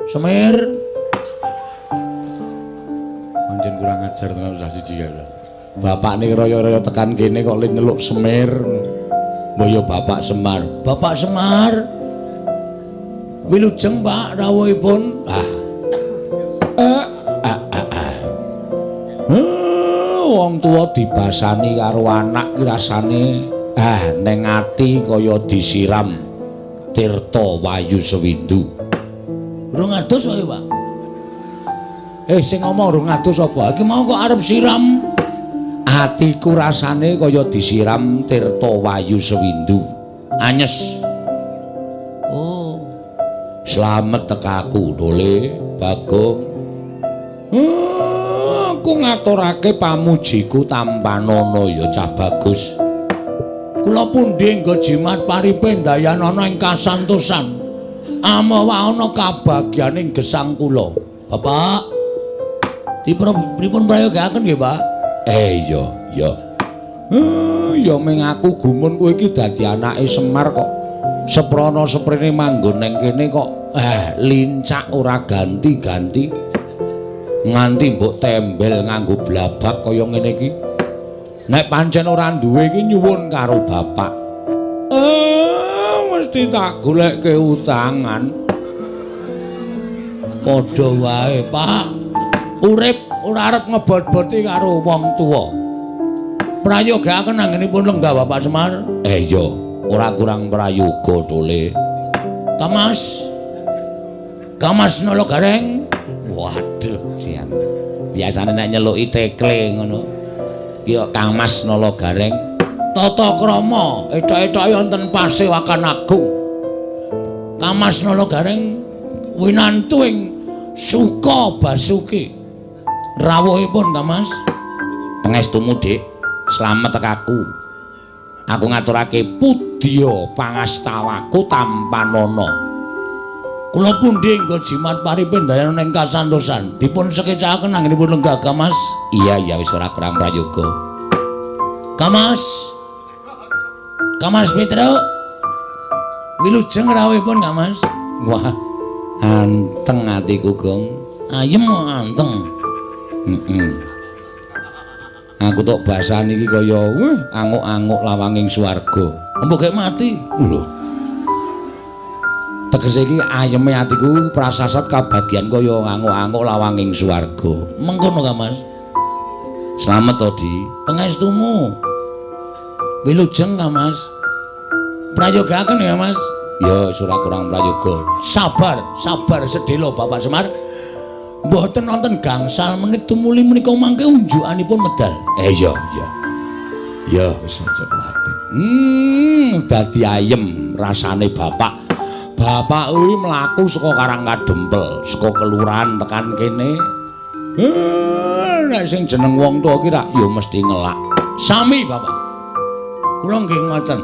Semir. Pancen kurang ajar tenan usah siji ya. Bapakne raya-raya tekan kene kok le nyeluk Semir. Mbaya Bapak Semar. Bapak Semar. Wilujeng Pak rawuhipun. Wong tuwa dibasani karo anak ki rasane ning ati kaya disiram tirta wayu sewindu. Rung adus wae, Pak. Sing ngomong rung adus apa? Iki mau kok arep siram. Atiku rasane kaya disiram tirta wayu sewindu. Anyes. Oh. Slamet tekaku, Dole, Bagong. Aku ngaturake pamujiku Tampanana ya cah bagus. Kula pundi nggo jimat paripe ndayanana ing kasantosan. Amawa ana kabagyaning gesang kula. Bapak. Pripun prayogaken nggih, Pak? Iya. Ya ming aku gumun kowe iki dadi anake Semar kok. Seprana seprene manggon ning kene kok lincak ora ganti-ganti. Nganti mbok tembel nganggo blabak kaya ngene iki. Nek pancen ora duwe iki nyuwun karo bapak. Mesti tak goleke utangan. Padha wae, Pak. Urip ora arep ngebot-boti karo wong tuwa. Prayogaken anggenipun lenggah Bapak Semar. Iya, ora kurang prayoga, Dole. Kamas. Kamas nolo gareng. Waduh, sian. Biasane nek nyeluki tekle ngono. Ya Kamas Nala Gareng. Tata krama etok-etok wonten Pasewakan Agung. Kamas Nala Gareng winantuing Suka Basuki. Rawuhipun Kamas. Pangestumu, Dik. Slamet tekaku. Aku ngaturake pudya pangastawaku Tampanana. Kula pundi nggo jimat paripe ndayanana ing kasantosan. Dipun sekecakaken anggenipun lenggah Kamas. Iya wis ora kurang prayoga. Kamas. Kamas Petro. Wilujeng rawuhipun Kamas. Wah, anteng atiku, Gong. Ayem anteng. Aku tok basane iki kaya anguk-anguk lawanging swarga. Empuk gek mati. Lho. Tegese iki ayeme atiku prasasat kabagyan kaya anguk-anguk lawanging swarga. Mengkono ka, Mas. Slamet to, Di. Pangestumu. Wilujeng ka, Mas. Prayogaken ya, Mas. Ya, ora kurang prayoga. Sabar sedhela Bapak Semar. Mboten wonten gangsal menit tumuli menika mangke unjukanipun medal. Iya. Ya, wis aja kuwate. Dadi ayem rasane Bapak. Bapak kuwi mlaku saka Karangkadempel, saka kelurahan tekan kene. Nek sing jeneng wong tuwa ki rak ya mesti ngelak. Sami, Bapak. Kula nggih ngoten.